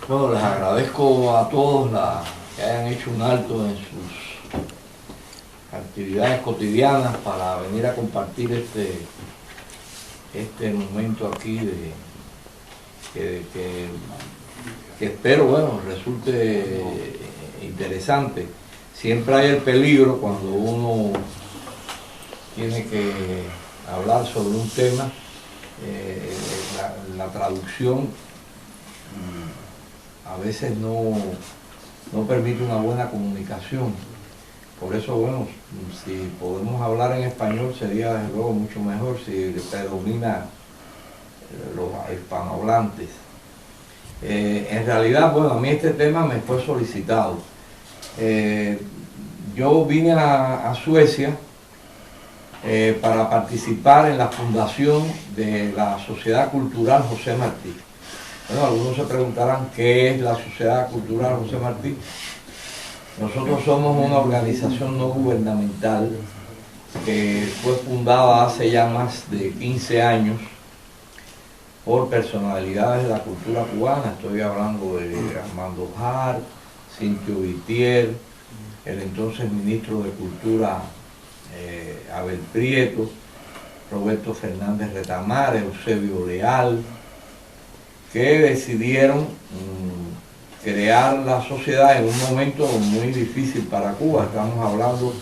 Bueno, les agradezco a todos que hayan hecho un alto en sus actividades cotidianas para venir a compartir este momento aquí que espero, bueno, resulte interesante. Siempre hay el peligro cuando uno tiene que hablar sobre un tema. La traducción a veces no permite una buena comunicación. Por eso, bueno, si podemos hablar en español sería desde luego mucho mejor si predomina los hispanohablantes. En realidad, bueno, a mí este tema me fue solicitado. Yo vine a Suecia para participar en la fundación de la Sociedad Cultural José Martí. Bueno, algunos se preguntarán qué es la Sociedad Cultural José Martí. Nosotros somos una organización no gubernamental que fue fundada hace ya más de 15 años por personalidades de la cultura cubana. Estoy hablando de Armando Hart, Cintio Vitier, el entonces ministro de Cultura Abel Prieto, Roberto Fernández Retamar, Eusebio Leal, que decidieron crear la sociedad en un momento muy difícil para Cuba. Estamos hablando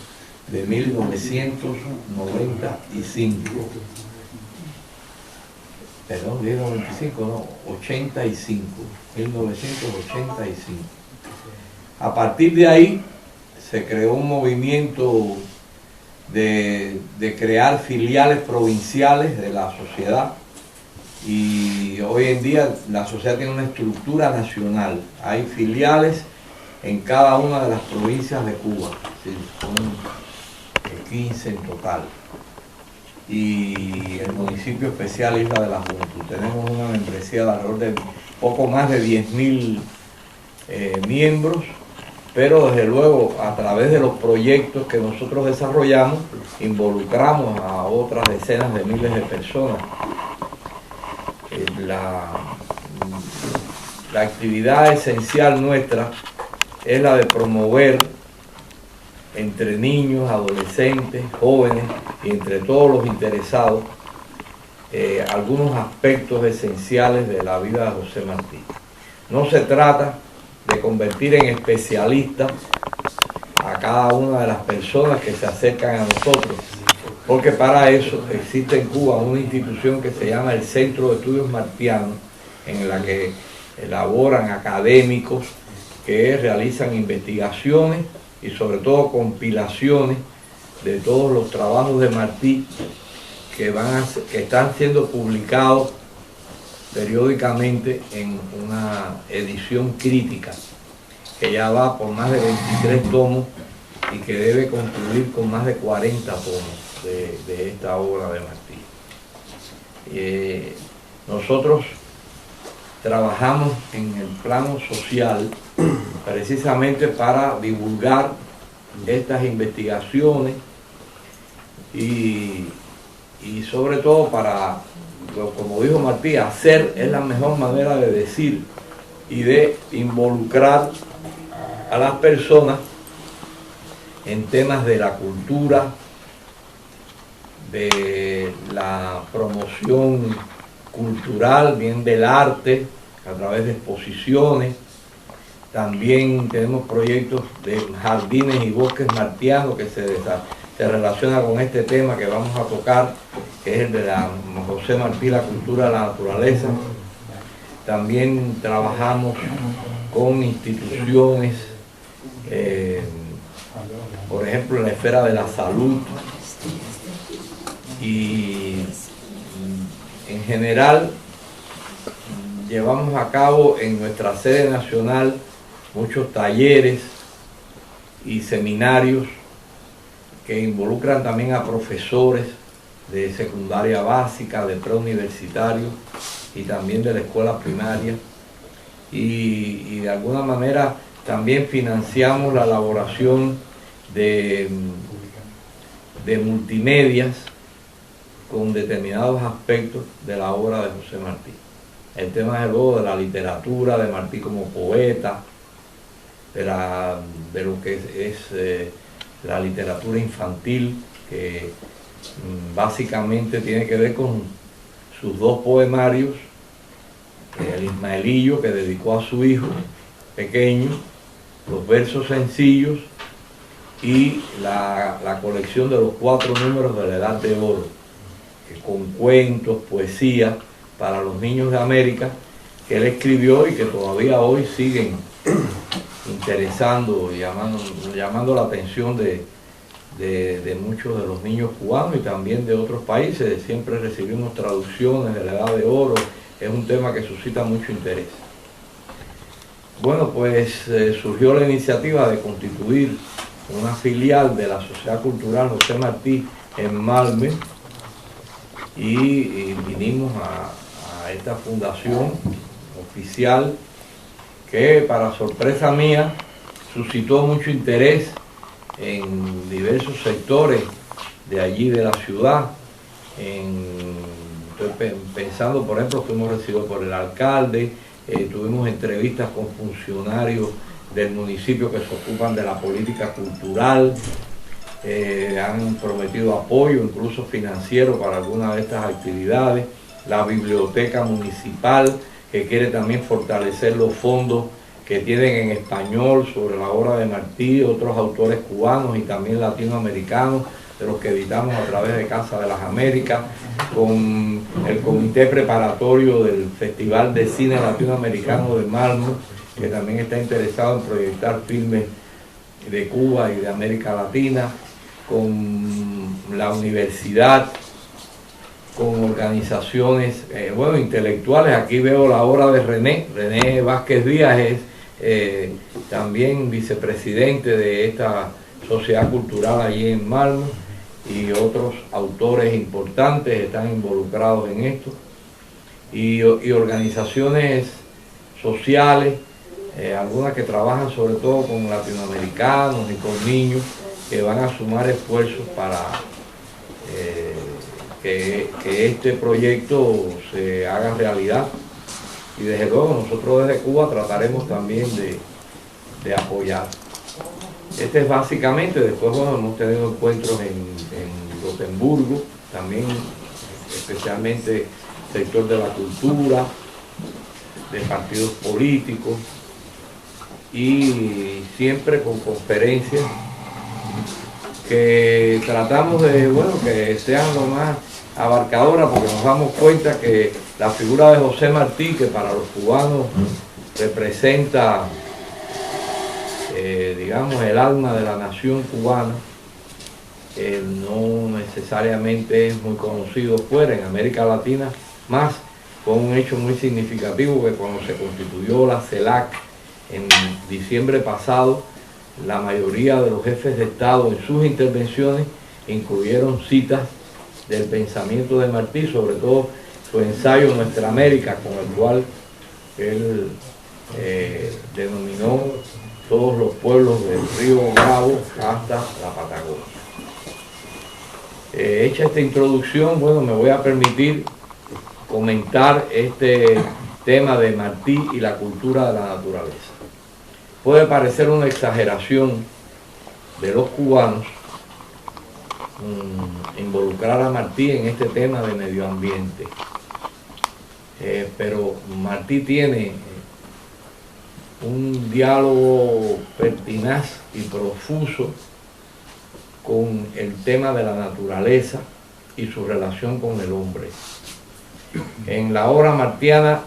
de 1995. Perdón, 1995, no, 85, 1985. A partir de ahí se creó un movimiento de crear filiales provinciales de la sociedad, y hoy en día la sociedad tiene una estructura nacional. Hay filiales en cada una de las provincias de Cuba, ¿sí? Son 15 en total, y el municipio especial Isla de la Juventud. Tenemos una membresía de alrededor de poco más de 10.000 miembros, pero desde luego a través de los proyectos que nosotros desarrollamos involucramos a otras decenas de miles de personas. La actividad esencial nuestra es la de promover entre niños, adolescentes, jóvenes y entre todos los interesados algunos aspectos esenciales de la vida de José Martí. No se trata de convertir en especialistas a cada una de las personas que se acercan a nosotros, porque para eso existe en Cuba una institución que se llama el Centro de Estudios Martianos, en la que elaboran académicos que realizan investigaciones y sobre todo compilaciones de todos los trabajos de Martí que están siendo publicados periódicamente en una edición crítica que ya va por más de 23 tomos y que debe concluir con más de 40 tomos de esta obra de Martí. Nosotros trabajamos en el plano social precisamente para divulgar estas investigaciones y sobre todo para, como dijo Martí, hacer es la mejor manera de decir y de involucrar a las personas en temas de la cultura, de la promoción cultural, bien del arte, a través de exposiciones. También tenemos proyectos de jardines y bosques martianos que se relaciona con este tema que vamos a tocar, que es el de la José Martí, la cultura de la naturaleza. También trabajamos con instituciones, por ejemplo, en la esfera de la salud, y en general llevamos a cabo en nuestra sede nacional muchos talleres y seminarios que involucran también a profesores de secundaria básica, de preuniversitario y también de la escuela primaria, y de alguna manera también financiamos la elaboración de multimedias con determinados aspectos de la obra de José Martí. el tema de la literatura, de Martí como poeta, de lo que es la literatura infantil, que básicamente tiene que ver con sus dos poemarios, el Ismaelillo, que dedicó a su hijo pequeño, los versos sencillos, y la colección de los 4 números de la Edad de Oro, que con cuentos, poesía para los niños de América, que él escribió y que todavía hoy siguen interesando y llamando la atención de muchos de los niños cubanos y también de otros países. Siempre recibimos traducciones de la Edad de Oro, es un tema que suscita mucho interés. Bueno, pues surgió la iniciativa de constituir una filial de la Sociedad Cultural José Martí en Malmö, y vinimos a esta fundación oficial que, para sorpresa mía, suscitó mucho interés en diversos sectores de allí de la ciudad. Estoy pensando, por ejemplo, fuimos recibidos por el alcalde, tuvimos entrevistas con funcionarios del municipio que se ocupan de la política cultural, han prometido apoyo, incluso financiero, para algunas de estas actividades. La biblioteca municipal, que quiere también fortalecer los fondos que tienen en español sobre la obra de Martí, otros autores cubanos y también latinoamericanos, de los que editamos a través de Casa de las Américas, con el comité preparatorio del Festival de Cine Latinoamericano de Malmö, que también está interesado en proyectar filmes de Cuba y de América Latina, con la universidad, con organizaciones intelectuales. Aquí veo la obra de René Vázquez Díaz, es también vicepresidente de esta sociedad cultural allí en Malmö, y otros autores importantes están involucrados en esto, y organizaciones sociales, algunas que trabajan sobre todo con latinoamericanos y con niños, que van a sumar esfuerzos para que este proyecto se haga realidad. Y desde luego nosotros desde Cuba trataremos también de apoyar. Este es básicamente. Después hemos tenido encuentros en Gotemburgo, también especialmente sector de la cultura, de partidos políticos, y siempre con conferencias que tratamos de, que sean lo más abarcadoras, porque nos damos cuenta que la figura de José Martí, que para los cubanos representa, digamos, el alma de la nación cubana, no necesariamente es muy conocido fuera, en América Latina, más con un hecho muy significativo, que cuando se constituyó la CELAC en diciembre pasado, la mayoría de los jefes de Estado en sus intervenciones incluyeron citas del pensamiento de Martí, sobre todo su ensayo Nuestra América, con el cual él denominó todos los pueblos del río Bravo hasta la Patagonia. Hecha esta introducción, me voy a permitir comentar este tema de Martí y la cultura de la naturaleza. Puede parecer una exageración de los cubanos involucrar a Martí en este tema de medio ambiente, pero Martí tiene un diálogo pertinaz y profuso con el tema de la naturaleza y su relación con el hombre. En la obra martiana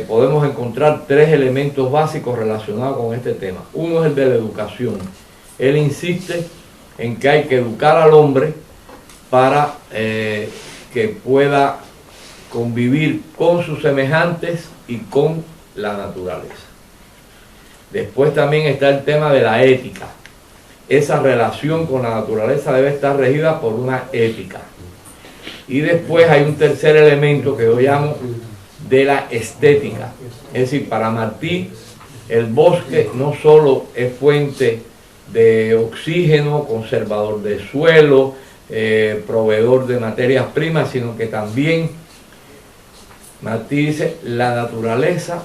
podemos encontrar 3 elementos básicos relacionados con este tema. Uno es el de la educación. Él insiste en que hay que educar al hombre para que pueda convivir con sus semejantes y con la naturaleza. Después también está el tema de la ética. Esa relación con la naturaleza debe estar regida por una ética. Y después hay un tercer elemento que yo llamo de la estética. Es decir, para Martí el bosque no solo es fuente de oxígeno, conservador de suelo, proveedor de materias primas, sino que también Martí dice, la naturaleza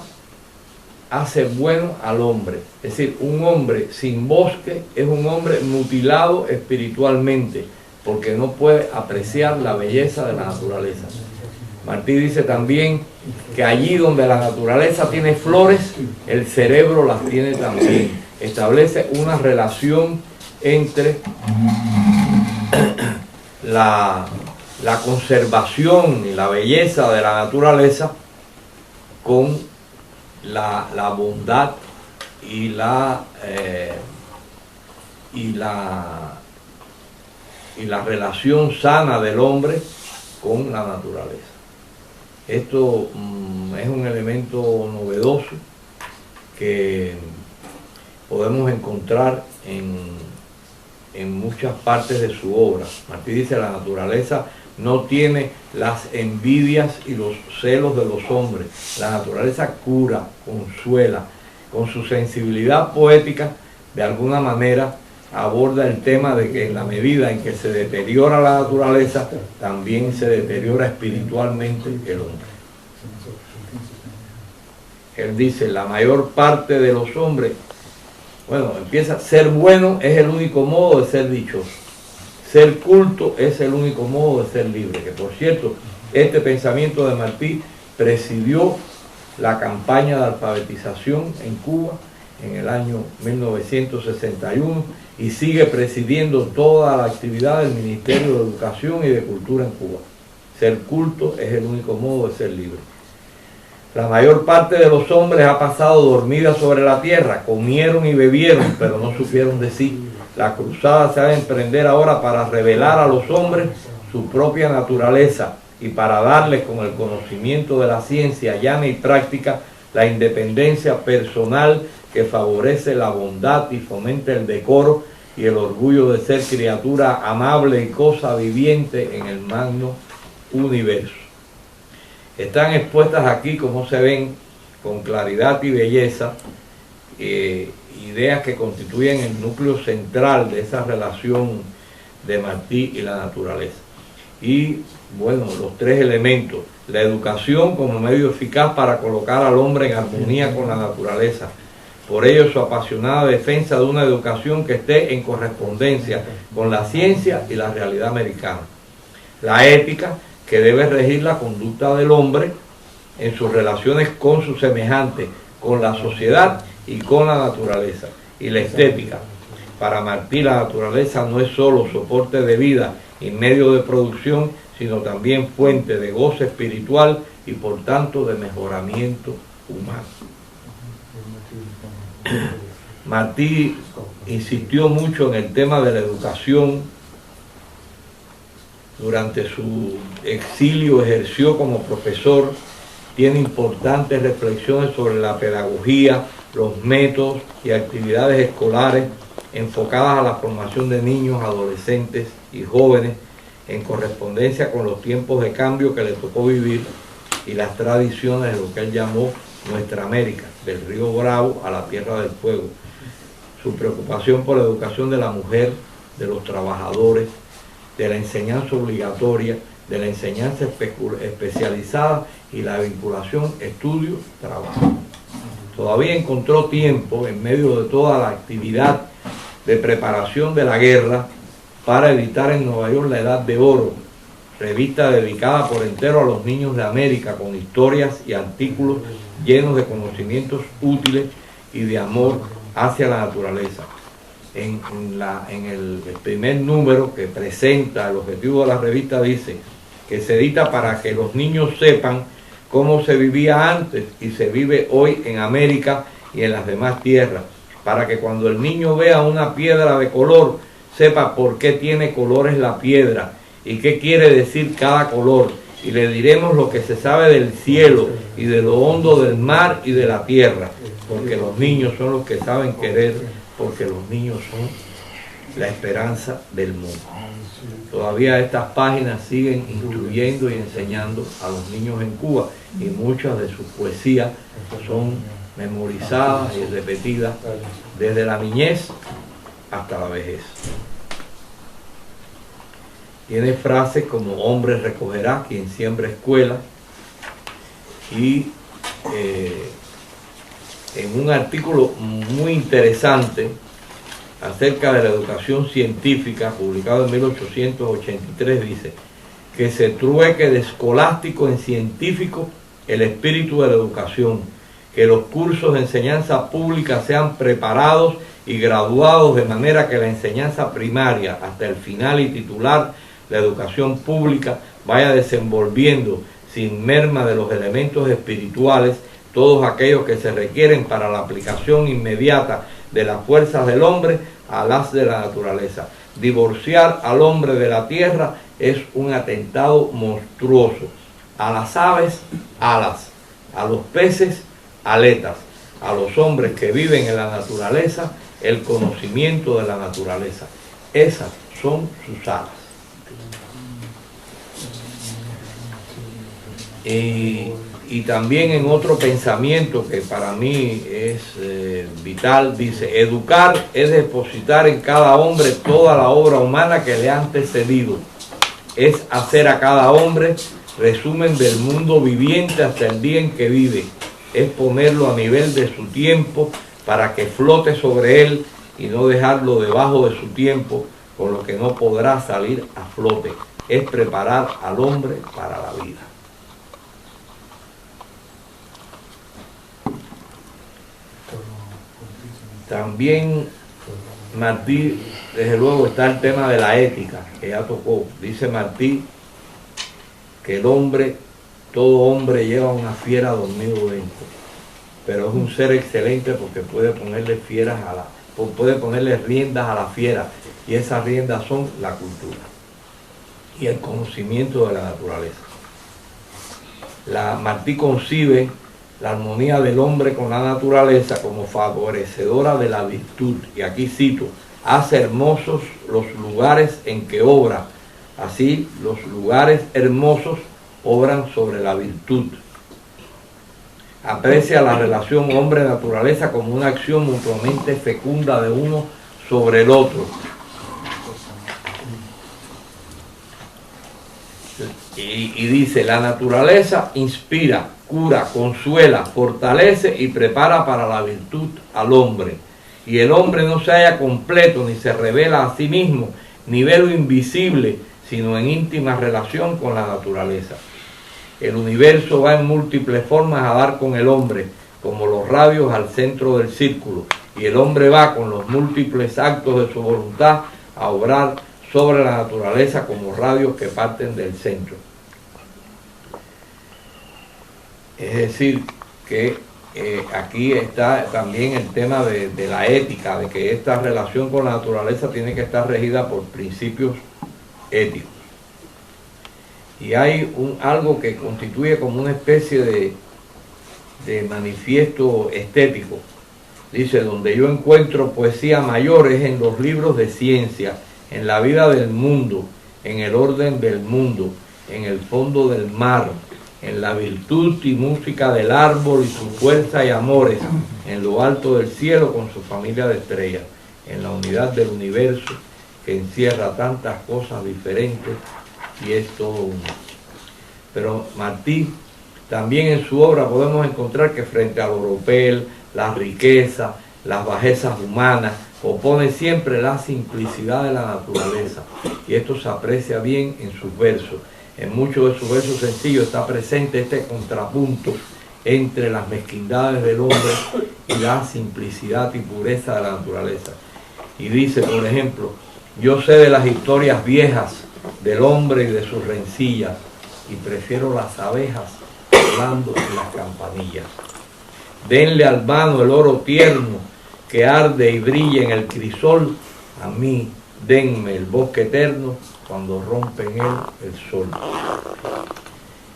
hace bueno al hombre. Es decir, un hombre sin bosque es un hombre mutilado espiritualmente, porque no puede apreciar la belleza de la naturaleza. Martí dice también que allí donde la naturaleza tiene flores, el cerebro las tiene también. Establece una relación entre la conservación y la belleza de la naturaleza con la bondad y la relación sana del hombre con la naturaleza. Esto es un elemento novedoso que podemos encontrar en muchas partes de su obra. Martí dice, la naturaleza no tiene las envidias y los celos de los hombres. La naturaleza cura, consuela. Con su sensibilidad poética, de alguna manera, aborda el tema de que en la medida en que se deteriora la naturaleza, también se deteriora espiritualmente el hombre. Él dice, la mayor parte de los hombres, bueno, empieza, ser bueno es el único modo de ser dichoso. Ser culto es el único modo de ser libre. Que por cierto, este pensamiento de Martí presidió la campaña de alfabetización en Cuba en el año 1961 y sigue presidiendo toda la actividad del Ministerio de Educación y de Cultura en Cuba. Ser culto es el único modo de ser libre. La mayor parte de los hombres ha pasado dormida sobre la tierra, comieron y bebieron, pero no supieron de sí. La cruzada se ha de emprender ahora para revelar a los hombres su propia naturaleza y para darles con el conocimiento de la ciencia llana y práctica la independencia personal que favorece la bondad y fomenta el decoro y el orgullo de ser criatura amable y cosa viviente en el magno universo. Están expuestas aquí, como se ven, con claridad y belleza, ideas que constituyen el núcleo central de esa relación de Martí y la naturaleza. Y bueno, los tres elementos: la educación como medio eficaz para colocar al hombre en armonía con la naturaleza. Por ello, su apasionada defensa de una educación que esté en correspondencia con la ciencia y la realidad americana. La ética, que debe regir la conducta del hombre en sus relaciones con sus semejantes, con la sociedad y con la naturaleza. Y la estética. Para Martí, la naturaleza no es solo soporte de vida y medio de producción, sino también fuente de goce espiritual y por tanto de mejoramiento humano. Martí insistió mucho en el tema de la educación. Durante su exilio ejerció como profesor, tiene importantes reflexiones sobre la pedagogía, los métodos y actividades escolares enfocadas a la formación de niños, adolescentes y jóvenes en correspondencia con los tiempos de cambio que le tocó vivir y las tradiciones de lo que él llamó Nuestra América, del Río Bravo a la Tierra del Fuego. Su preocupación por la educación de la mujer, de los trabajadores, de la enseñanza obligatoria, de la enseñanza especializada y la vinculación estudio-trabajo. Todavía encontró tiempo, en medio de toda la actividad de preparación de la guerra, para editar en Nueva York La Edad de Oro, revista dedicada por entero a los niños de América, con historias y artículos llenos de conocimientos útiles y de amor hacia la naturaleza. En el primer número que presenta el objetivo de la revista dice que se edita para que los niños sepan cómo se vivía antes y se vive hoy en América y en las demás tierras, para que cuando el niño vea una piedra de color sepa por qué tiene colores la piedra y qué quiere decir cada color, y le diremos lo que se sabe del cielo y de lo hondo del mar y de la tierra, porque los niños son los que saben querer, porque los niños son la esperanza del mundo. Todavía estas páginas siguen instruyendo y enseñando a los niños en Cuba, y muchas de sus poesías son memorizadas y repetidas desde la niñez hasta la vejez. Tiene frases como: hombre recogerá quien siembra escuela, y en un artículo muy interesante acerca de la educación científica, publicado en 1883, dice que se trueque de escolástico en científico el espíritu de la educación, que los cursos de enseñanza pública sean preparados y graduados de manera que la enseñanza primaria hasta el final y titular, la educación pública, vaya desenvolviendo sin merma de los elementos espirituales todos aquellos que se requieren para la aplicación inmediata de las fuerzas del hombre a las de la naturaleza. Divorciar al hombre de la tierra es un atentado monstruoso. A las aves, alas; a los peces, aletas; a los hombres que viven en la naturaleza, el conocimiento de la naturaleza. Esas son sus alas. Y también en otro pensamiento que para mí es vital, dice: educar es depositar en cada hombre toda la obra humana que le ha antecedido. Es hacer a cada hombre resumen del mundo viviente hasta el día en que vive. Es ponerlo a nivel de su tiempo para que flote sobre él y no dejarlo debajo de su tiempo, con lo que no podrá salir a flote. Es preparar al hombre para la vida. También Martí, desde luego, está el tema de la ética, que ya tocó. Dice Martí que el hombre, todo hombre lleva una fiera dormido dentro, pero es un ser excelente porque puede ponerle riendas a la fiera, y esas riendas son la cultura y el conocimiento de la naturaleza. Martí concibe la armonía del hombre con la naturaleza como favorecedora de la virtud, y aquí cito: hace hermosos los lugares en que obra, así los lugares hermosos obran sobre la virtud. Aprecia la relación hombre-naturaleza como una acción mutuamente fecunda de uno sobre el otro. Y dice: la naturaleza inspira, cura, consuela, fortalece y prepara para la virtud al hombre. Y el hombre no se halla completo ni se revela a sí mismo, ni ve lo invisible, sino en íntima relación con la naturaleza. El universo va en múltiples formas a dar con el hombre, como los radios al centro del círculo, y el hombre va con los múltiples actos de su voluntad a obrar sobre la naturaleza como radios que parten del centro. Es decir, que aquí está también el tema de la ética, de que esta relación con la naturaleza tiene que estar regida por principios éticos. Y hay algo que constituye como una especie de manifiesto estético. Dice: donde yo encuentro poesía mayor es en los libros de ciencia, en la vida del mundo, en el orden del mundo, en el fondo del mar, en la virtud y música del árbol y su fuerza y amores, en lo alto del cielo con su familia de estrellas, en la unidad del universo que encierra tantas cosas diferentes y es todo uno. Pero Martí, también en su obra podemos encontrar que frente al oropel, la riqueza, las bajezas humanas, opone siempre la simplicidad de la naturaleza, y esto se aprecia bien en sus versos. En muchos de sus versos sencillos está presente este contrapunto entre las mezquindades del hombre y la simplicidad y pureza de la naturaleza. Y dice, por ejemplo: yo sé de las historias viejas del hombre y de sus rencillas, y prefiero las abejas volando en las campanillas. Denle al vano el oro tierno que arde y brilla en el crisol, a mí denme el bosque eterno cuando rompe en él el sol.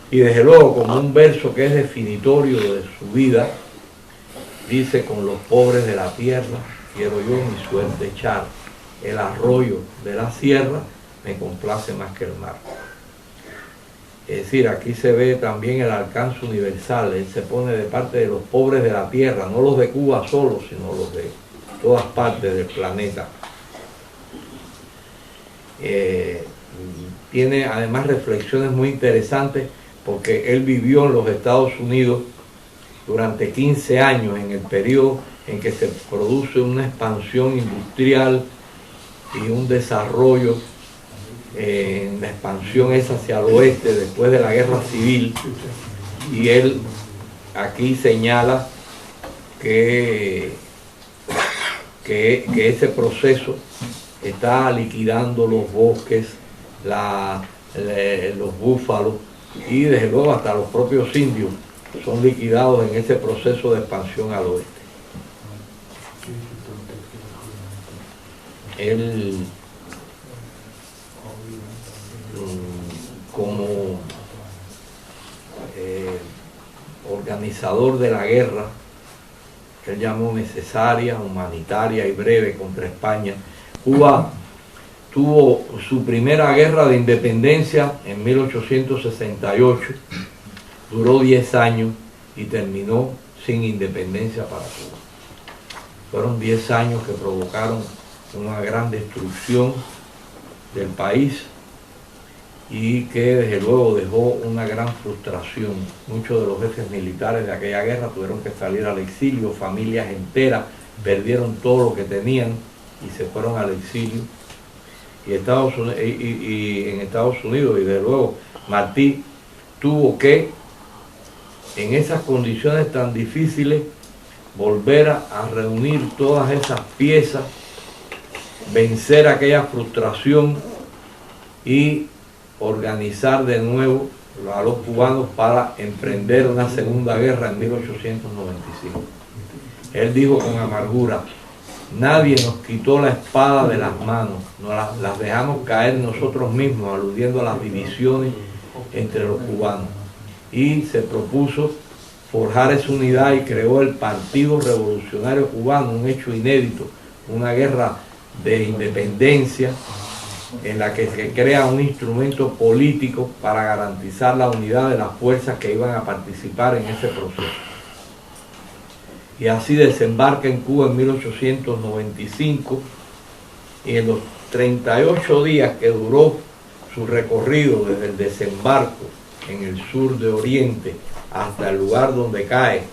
Y desde luego, como un verso que es definitorio de su vida, dice: con los pobres de la tierra quiero yo mi suerte echar, el arroyo de la sierra me complace más que el mar. Es decir, aquí se ve también el alcance universal. Él se pone de parte de los pobres de la tierra, no los de Cuba solo, sino los de todas partes del planeta. Tiene además reflexiones muy interesantes porque él vivió en los Estados Unidos durante 15 años, en el periodo en que se produce una expansión industrial y un desarrollo en la expansión es hacia el oeste después de la guerra civil, y él aquí señala que ese proceso está liquidando los bosques, los búfalos, y desde luego hasta los propios indios son liquidados en ese proceso de expansión al oeste. Él, como organizador de la guerra que él llamó necesaria, humanitaria y breve contra España, Cuba tuvo su primera guerra de independencia en 1868, duró 10 años y terminó sin independencia para Cuba. Fueron 10 años que provocaron una gran destrucción del país y que desde luego dejó una gran frustración. Muchos de los jefes militares de aquella guerra tuvieron que salir al exilio, familias enteras perdieron todo lo que tenían y se fueron al exilio. Y en Estados Unidos, y desde luego Martí tuvo que, en esas condiciones tan difíciles, volver a reunir todas esas piezas, vencer aquella frustración y organizar de nuevo a los cubanos para emprender una segunda guerra en 1895. Él dijo con amargura: nadie nos quitó la espada de las manos, nos las dejamos caer nosotros mismos, aludiendo a las divisiones entre los cubanos. Y se propuso forjar esa unidad y creó el Partido Revolucionario Cubano, un hecho inédito, una guerra de independencia en la que se crea un instrumento político para garantizar la unidad de las fuerzas que iban a participar en ese proceso. Y así desembarca en Cuba en 1895, y en los 38 días que duró su recorrido desde el desembarco en el sur de Oriente hasta el lugar donde cae,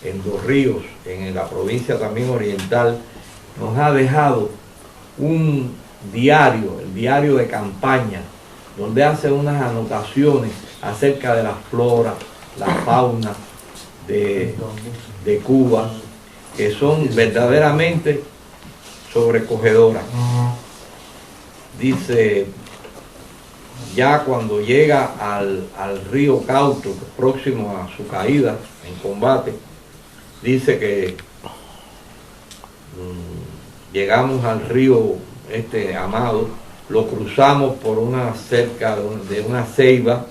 en Dos Ríos, en la provincia también oriental, nos ha dejado un diario, el diario de campaña, donde hace unas anotaciones acerca de la flora, la fauna de Cuba, que son verdaderamente sobrecogedoras. Dice, ya cuando llega al río Cauto, próximo a su caída en combate, dice que llegamos al río Amado, lo cruzamos por una cerca de una ceiba,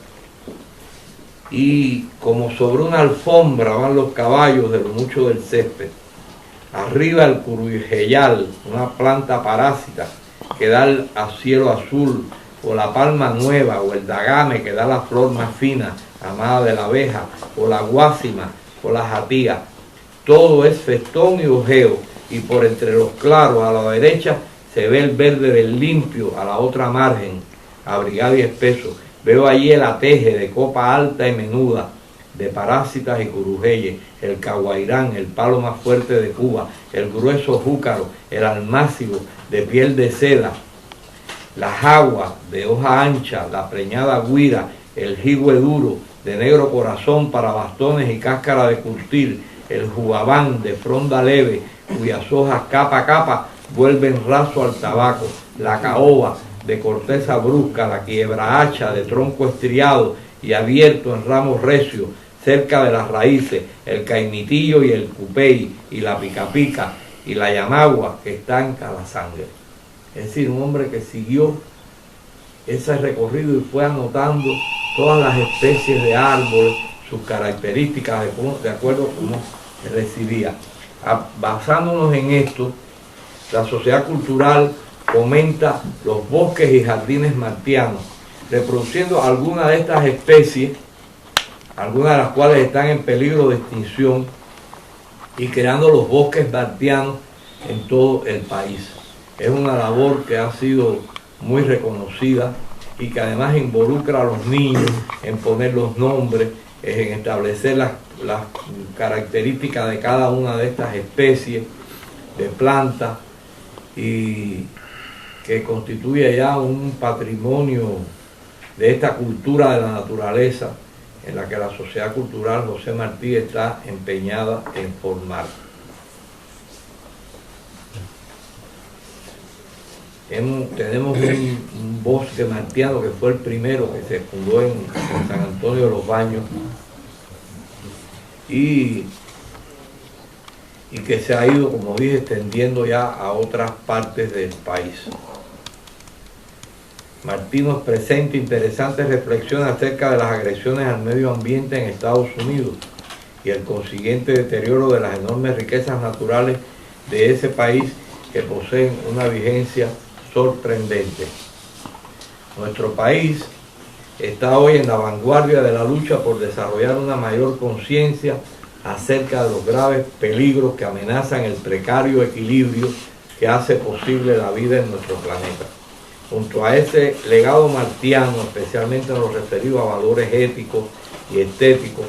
y como sobre una alfombra van los caballos de lo mucho del césped. Arriba el curujeyal, una planta parásita que da al cielo azul, o la palma nueva, o el dagame que da la flor más fina, amada de la abeja, o la guásima, o la jatía. Todo es festón y ojeo, y por entre los claros a la derecha se ve el verde del limpio a la otra margen, abrigado y espeso. Veo allí el ateje de copa alta y menuda, de parásitas y curujeyes, el caguairán, el palo más fuerte de Cuba, el grueso júcaro, el almácigo de piel de seda, la jagua de hoja ancha, la preñada guira, el jigüe duro, de negro corazón para bastones y cáscara de curtir, el jugabán de fronda leve, cuyas hojas capa a capa vuelven raso al tabaco, la caoba de corteza brusca, la quiebra hacha de tronco estriado y abierto en ramos recios cerca de las raíces, el caimitillo y el cupey y la picapica y la yamagua que está en cada sangre. Es decir, un hombre que siguió ese recorrido y fue anotando todas las especies de árboles, sus características de acuerdo a cómo recibía. Basándonos en esto, la Sociedad Cultural fomenta los bosques y jardines martianos, reproduciendo algunas de estas especies, algunas de las cuales están en peligro de extinción, y creando los bosques martianos en todo el país. Es una labor que ha sido muy reconocida y que además involucra a los niños en poner los nombres, en establecer las características de cada una de estas especies de plantas, y que constituye ya un patrimonio de esta cultura de la naturaleza en la que la Sociedad Cultural José Martí está empeñada en formar. Tenemos un bosque martiano que fue el primero que se fundó en San Antonio de los Baños y que se ha ido, como dije, extendiendo ya a otras partes del país. Martí nos presenta interesantes reflexiones acerca de las agresiones al medio ambiente en Estados Unidos y el consiguiente deterioro de las enormes riquezas naturales de ese país, que poseen una vigencia sorprendente. Nuestro país está hoy en la vanguardia de la lucha por desarrollar una mayor conciencia acerca de los graves peligros que amenazan el precario equilibrio que hace posible la vida en nuestro planeta. Junto a ese legado martiano, especialmente en lo referido a valores éticos y estéticos,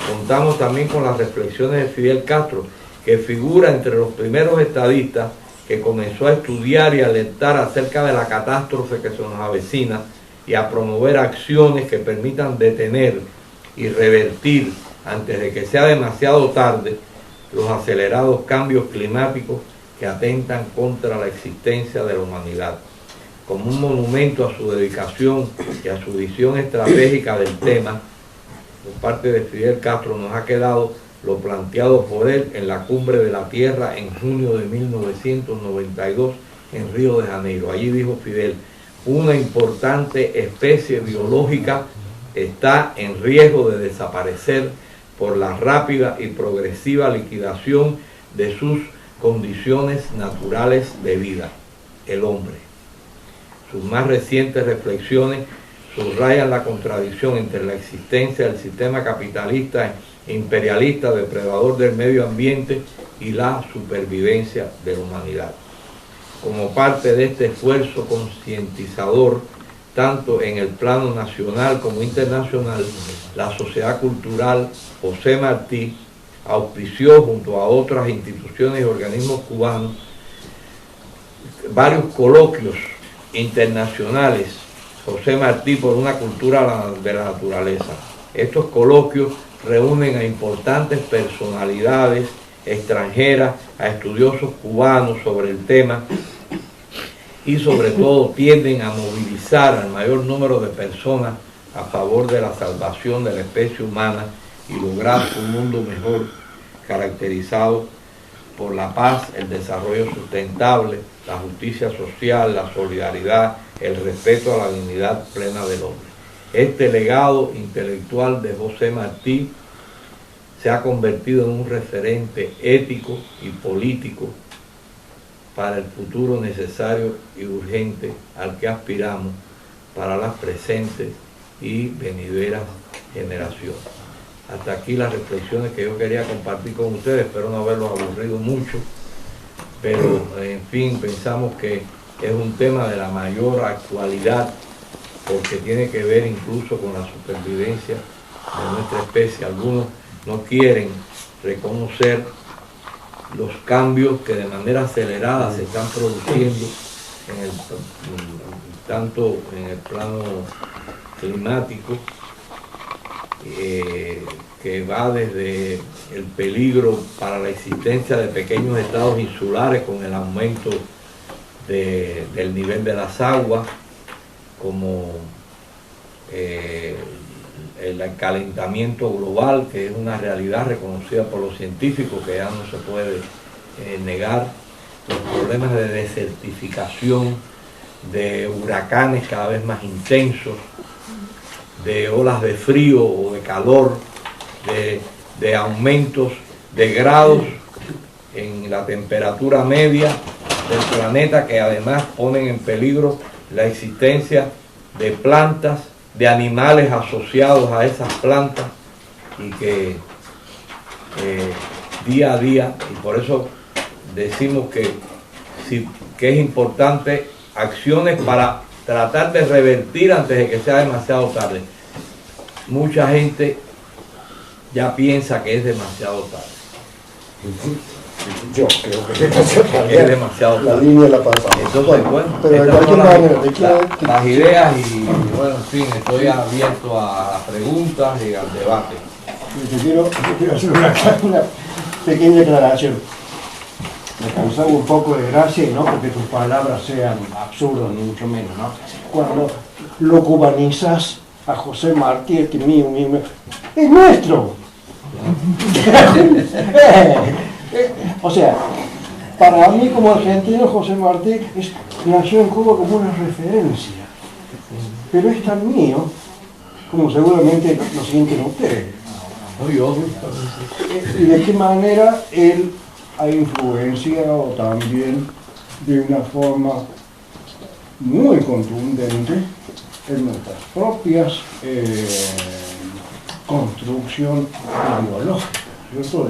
contamos también con las reflexiones de Fidel Castro, que figura entre los primeros estadistas que comenzó a estudiar y alertar acerca de la catástrofe que se nos avecina y a promover acciones que permitan detener y revertir, antes de que sea demasiado tarde, los acelerados cambios climáticos que atentan contra la existencia de la humanidad. Como un monumento a su dedicación y a su visión estratégica del tema, por parte de Fidel Castro nos ha quedado lo planteado por él en la Cumbre de la Tierra en junio de 1992 en Río de Janeiro. Allí dijo Fidel: una importante especie biológica está en riesgo de desaparecer por la rápida y progresiva liquidación de sus condiciones naturales de vida, el hombre. Sus más recientes reflexiones subrayan la contradicción entre la existencia del sistema capitalista e imperialista depredador del medio ambiente y la supervivencia de la humanidad. Como parte de este esfuerzo concientizador, tanto en el plano nacional como internacional, la Sociedad Cultural José Martí auspició, junto a otras instituciones y organismos cubanos, varios coloquios internacionales: José Martí por una cultura de la naturaleza. Estos coloquios reúnen a importantes personalidades extranjeras, a estudiosos cubanos sobre el tema, y sobre todo tienden a movilizar al mayor número de personas a favor de la salvación de la especie humana y lograr un mundo mejor, caracterizado por la paz, el desarrollo sustentable, la justicia social, la solidaridad, el respeto a la dignidad plena del hombre. Este legado intelectual de José Martí se ha convertido en un referente ético y político para el futuro necesario y urgente al que aspiramos para las presentes y venideras generaciones. Hasta aquí las reflexiones que yo quería compartir con ustedes. Espero no haberlos aburrido mucho, pero en fin, pensamos que es un tema de la mayor actualidad, porque tiene que ver incluso con la supervivencia de nuestra especie. Algunos no quieren reconocer los cambios que de manera acelerada se están produciendo tanto en el plano climático, que va desde el peligro para la existencia de pequeños estados insulares con el aumento del nivel de las aguas, como el calentamiento global, que es una realidad reconocida por los científicos, que ya no se puede negar, los problemas de desertificación, de huracanes cada vez más intensos, de olas de frío o de calor, de aumentos de grados en la temperatura media del planeta, que además ponen en peligro la existencia de plantas, de animales asociados a esas plantas, y que día a día, y por eso decimos que es importante acciones para tratar de revertir antes de que sea demasiado tarde. Mucha gente ya piensa que es demasiado tarde. Yo creo que es demasiado tarde. La línea la pasamos. Entonces, bueno, pero de cualquier manera, las ideas y bueno, en fin, estoy abierto a las preguntas y al debate. Te quiero hacer una pequeña aclaración. Me causaba un poco de gracia, y no porque tus palabras sean absurdas, ni mucho menos, ¿no? Cuando lo cubanizas a José Martí, este mío, es nuestro. O sea, para mí como argentino, José Martí nació en Cuba como una referencia, pero es tan mío como seguramente lo sienten ustedes. Y de qué manera él ha influenciado también de una forma muy contundente en nuestras propias construcción ideológica, ¿cierto?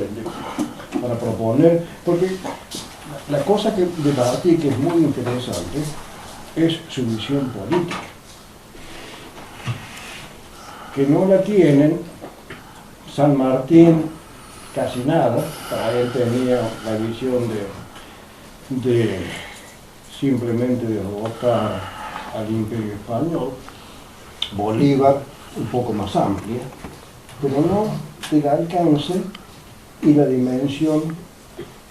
Para proponer, porque la cosa de Martí que es muy interesante es su visión política, que no la tienen San Martín casi nada. Para él tenía la visión de simplemente derrotar al Imperio Español. Bolívar un poco más amplia, pero no del alcance y la dimensión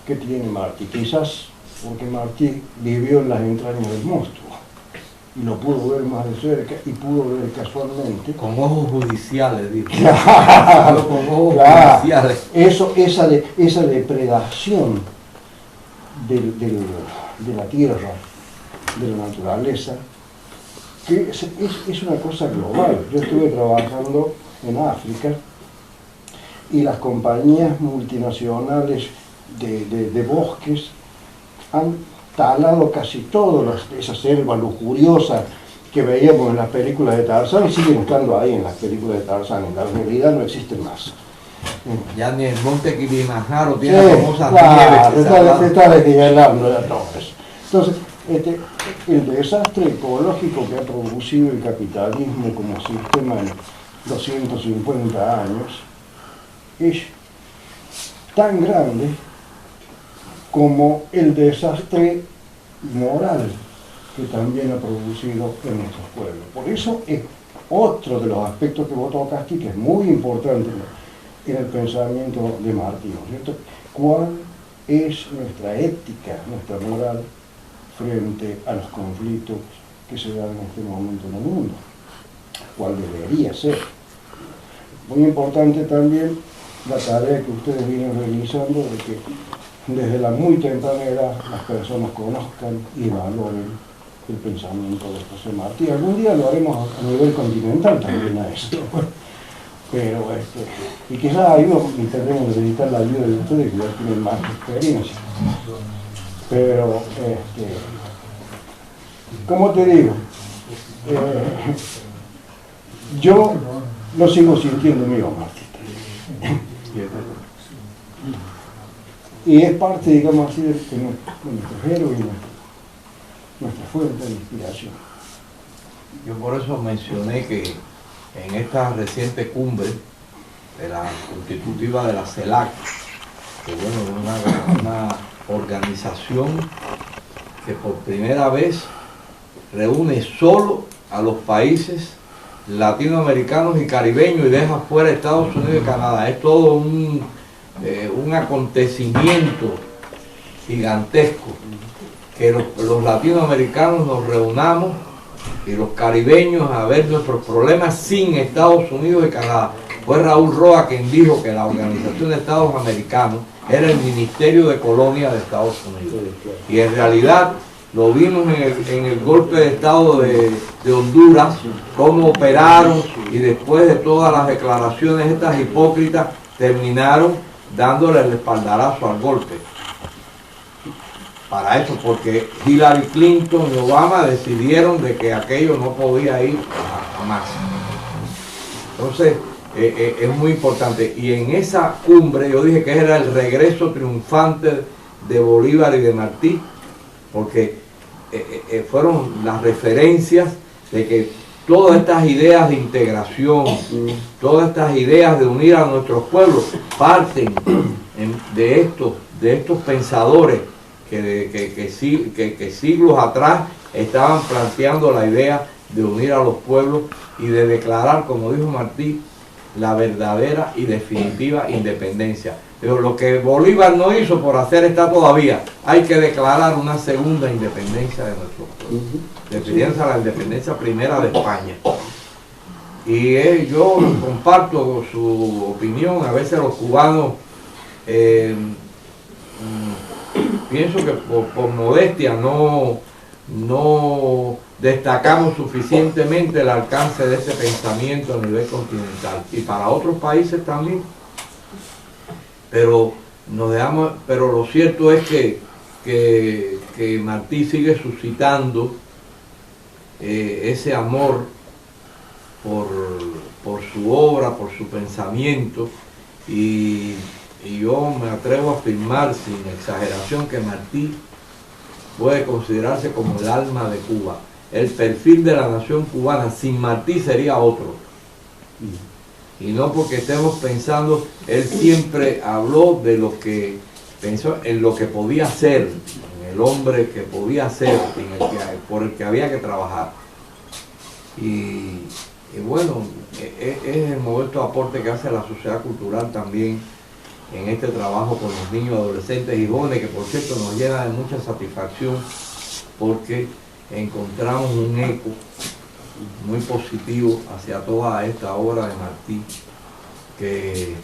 que tiene Martí. Quizás porque Martí vivió en las entrañas del monstruo y lo pudo ver más de cerca y pudo ver casualmente. Con ojos judiciales, digo. Claro, con ojos claro. judiciales. Esa depredación de la tierra, de la naturaleza, que es una cosa global. Yo estuve trabajando en África y las compañías multinacionales de bosques han talado casi todas esas selvas lujuriosas que veíamos en las películas de Tarzán, siguen estando ahí en las películas de Tarzán, en la realidad no existen más. Ya ni el monte Kilimanjaro tiene Sí, famosas claro, nieves. te está desnivelando de todo eso. Entonces, el desastre ecológico que ha producido el capitalismo como sistema en 250 años es tan grande como el desastre moral que también ha producido en nuestros pueblos. Por eso es otro de los aspectos que vos tocaste y que es muy importante en el pensamiento de Martí, ¿no es cierto? ¿Cuál es nuestra ética, nuestra moral frente a los conflictos que se dan en este momento en el mundo? ¿Cuál debería ser? Muy importante también la tarea que ustedes vienen realizando de que desde la muy temprana edad las personas conozcan y valoren el pensamiento de José Martí. Algún día lo haremos a nivel continental también a esto. Pero y quizás ahí no tendremos que necesitar la ayuda de ustedes que ya tienen más experiencia. Pero como te digo, yo lo sigo sintiendo mío, Martí. Y es parte, digamos así, de nuestro héroe y nuestra fuente de inspiración. Yo por eso mencioné que en esta reciente cumbre de la constitutiva de la CELAC, que bueno, es una organización que por primera vez reúne solo a los países latinoamericanos y caribeños y deja fuera Estados Unidos y Canadá. Es todo un acontecimiento gigantesco que los latinoamericanos nos reunamos y los caribeños a ver nuestros problemas sin Estados Unidos y Canadá. Fue Raúl Roa quien dijo que la Organización de Estados Americanos era el Ministerio de Colonia de Estados Unidos. Y en realidad lo vimos en el golpe de Estado de Honduras, cómo operaron y después de todas las declaraciones estas hipócritas terminaron dándole el espaldarazo al golpe. Para eso, porque Hillary Clinton y Obama decidieron de que aquello no podía ir a más. Entonces, es muy importante. Y en esa cumbre yo dije que era el regreso triunfante de Bolívar y de Martí, porque fueron las referencias de que todas estas ideas de integración, todas estas ideas de unir a nuestros pueblos, parten de estos pensadores que siglos atrás estaban planteando la idea de unir a los pueblos y de declarar, como dijo Martí, la verdadera y definitiva independencia. Pero lo que Bolívar no hizo por hacer está todavía. Hay que declarar una segunda independencia de nuestros pueblos. La independencia primera de España. Y yo comparto su opinión. A veces los cubanos pienso que por modestia no destacamos suficientemente el alcance de ese pensamiento a nivel continental y para otros países también, pero lo cierto es que Martí sigue suscitando ese amor por su obra, por su pensamiento, y yo me atrevo a afirmar sin exageración que Martí puede considerarse como el alma de Cuba. El perfil de la nación cubana sin Martí sería otro. Y no porque estemos pensando, él siempre habló de lo que pensó, en lo que podía ser, en el hombre que podía ser, por el que había que trabajar. Y bueno, es el modesto aporte que hace la sociedad cultural también en este trabajo con los niños, adolescentes y jóvenes, que por cierto nos llena de mucha satisfacción porque encontramos un eco muy positivo hacia toda esta obra de Martí, que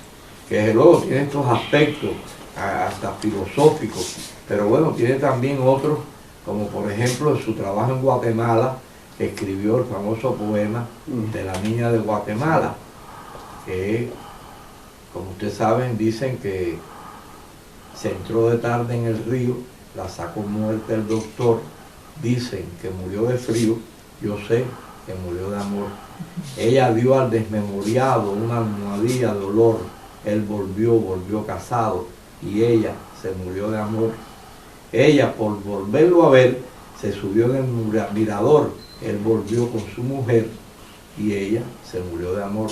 desde luego tiene estos aspectos hasta filosóficos, pero bueno, tiene también otros, como por ejemplo en su trabajo en Guatemala, que escribió el famoso poema de la niña de Guatemala, que, como ustedes saben, dicen que se entró de tarde en el río, la sacó muerta el doctor, dicen que murió de frío, yo sé que murió de amor. Ella dio al desmemoriado una almohadilla de olor, él volvió casado, y ella se murió de amor. Ella, por volverlo a ver, se subió en el mirador, él volvió con su mujer, y ella se murió de amor.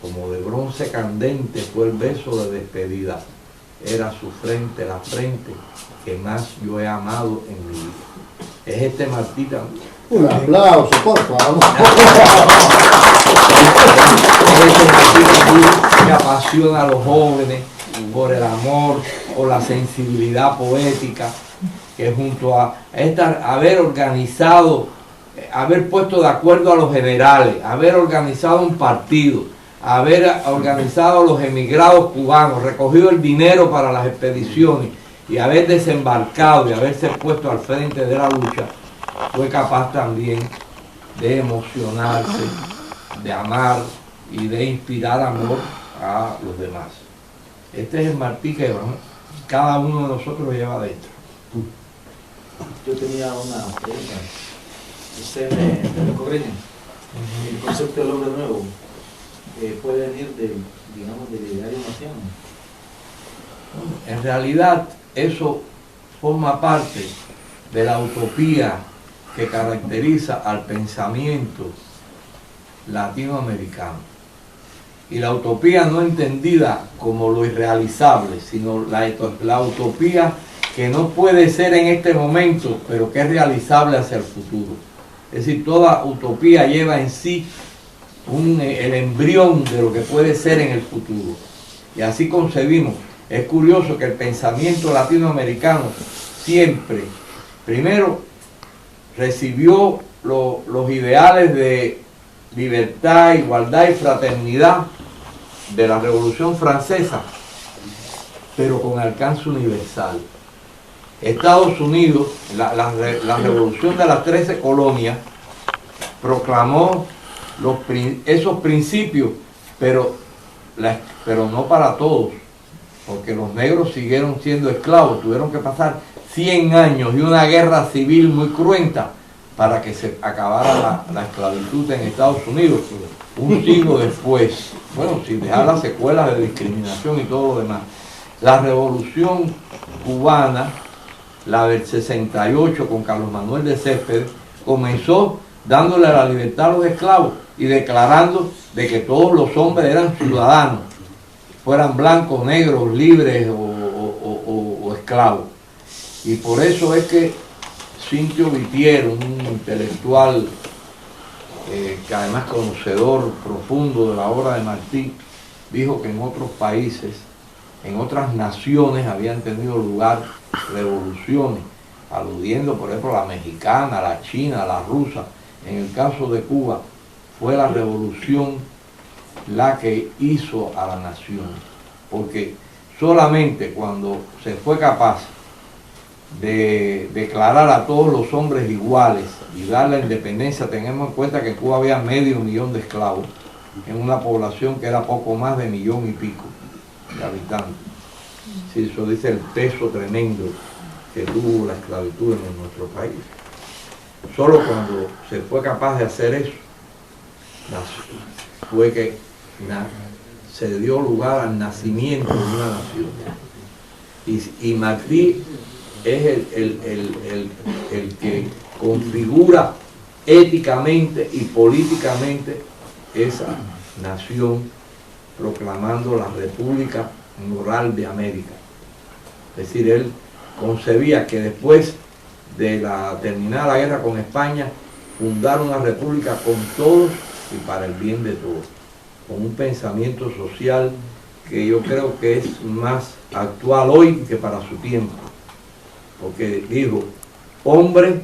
Como de bronce candente fue el beso de despedida. Era su frente, la frente que más yo he amado en mi vida. Es este Martí también. Un aplauso, por favor. Es este Martí también que apasiona a los jóvenes por el amor, por la sensibilidad poética, que junto a haber organizado, haber puesto de acuerdo a los generales, haber organizado un partido, haber organizado a los emigrados cubanos, recogido el dinero para las expediciones y haber desembarcado y haberse puesto al frente de la lucha, fue capaz también de emocionarse, de amar y de inspirar amor a los demás. Este es el Martí que cada uno de nosotros lleva dentro. Yo tenía una pregunta. Usted me corrige. El concepto del hombre nuevo puede venir del ideario marciano. En realidad, eso forma parte de la utopía que caracteriza al pensamiento latinoamericano. Y la utopía no entendida como lo irrealizable, sino la utopía que no puede ser en este momento, pero que es realizable hacia el futuro. Es decir, toda utopía lleva en sí el embrión de lo que puede ser en el futuro. Y así concebimos. Es curioso que el pensamiento latinoamericano siempre, primero, recibió los ideales de libertad, igualdad y fraternidad de la Revolución Francesa, pero con alcance universal. Estados Unidos, la revolución de las 13 colonias, proclamó esos principios, pero no para todos, porque los negros siguieron siendo esclavos, tuvieron que pasar 100 años y una guerra civil muy cruenta para que se acabara la esclavitud en Estados Unidos, un siglo después, bueno, sin dejar las secuelas de discriminación y todo lo demás. La revolución cubana la del 68 con Carlos Manuel de Céspedes, comenzó dándole la libertad a los esclavos y declarando de que todos los hombres eran ciudadanos, fueran blancos, negros, libres o esclavos. Y por eso es que Cintio Vitier, un intelectual que además conocedor profundo de la obra de Martí, dijo que en otros países, en otras naciones habían tenido lugar revoluciones, aludiendo por ejemplo a la mexicana, a la china, a la rusa. En el caso de Cuba fue la revolución la que hizo a la nación, porque solamente cuando se fue capaz de declarar a todos los hombres iguales y dar la independencia, tenemos en cuenta que en Cuba había 500.000 de esclavos, en una población que era poco más de 1,000,000 y pico de habitantes. Sí, eso dice el peso tremendo que tuvo la esclavitud en nuestro país. Solo cuando se fue capaz de hacer eso, fue que se dio lugar al nacimiento de una nación. Y Martí es el que configura éticamente y políticamente esa nación, proclamando la República Moral de América. Es decir, él concebía que después de terminar la guerra con España, fundar una república con todos y para el bien de todos, con un pensamiento social que yo creo que es más actual hoy que para su tiempo, porque dijo, hombre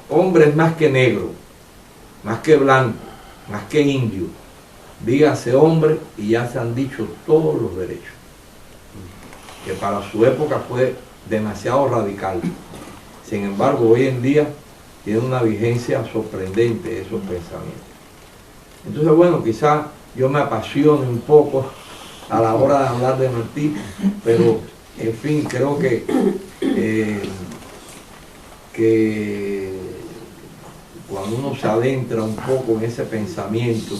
es más que negro, más que blanco, más que indio, dígase hombre y ya se han dicho todos los derechos, que para su época fue demasiado radical. Sin embargo, hoy en día tiene una vigencia sorprendente esos pensamientos. Entonces, bueno, quizá yo me apasione un poco a la hora de hablar de Martí, pero en fin, creo que cuando uno se adentra un poco en ese pensamiento,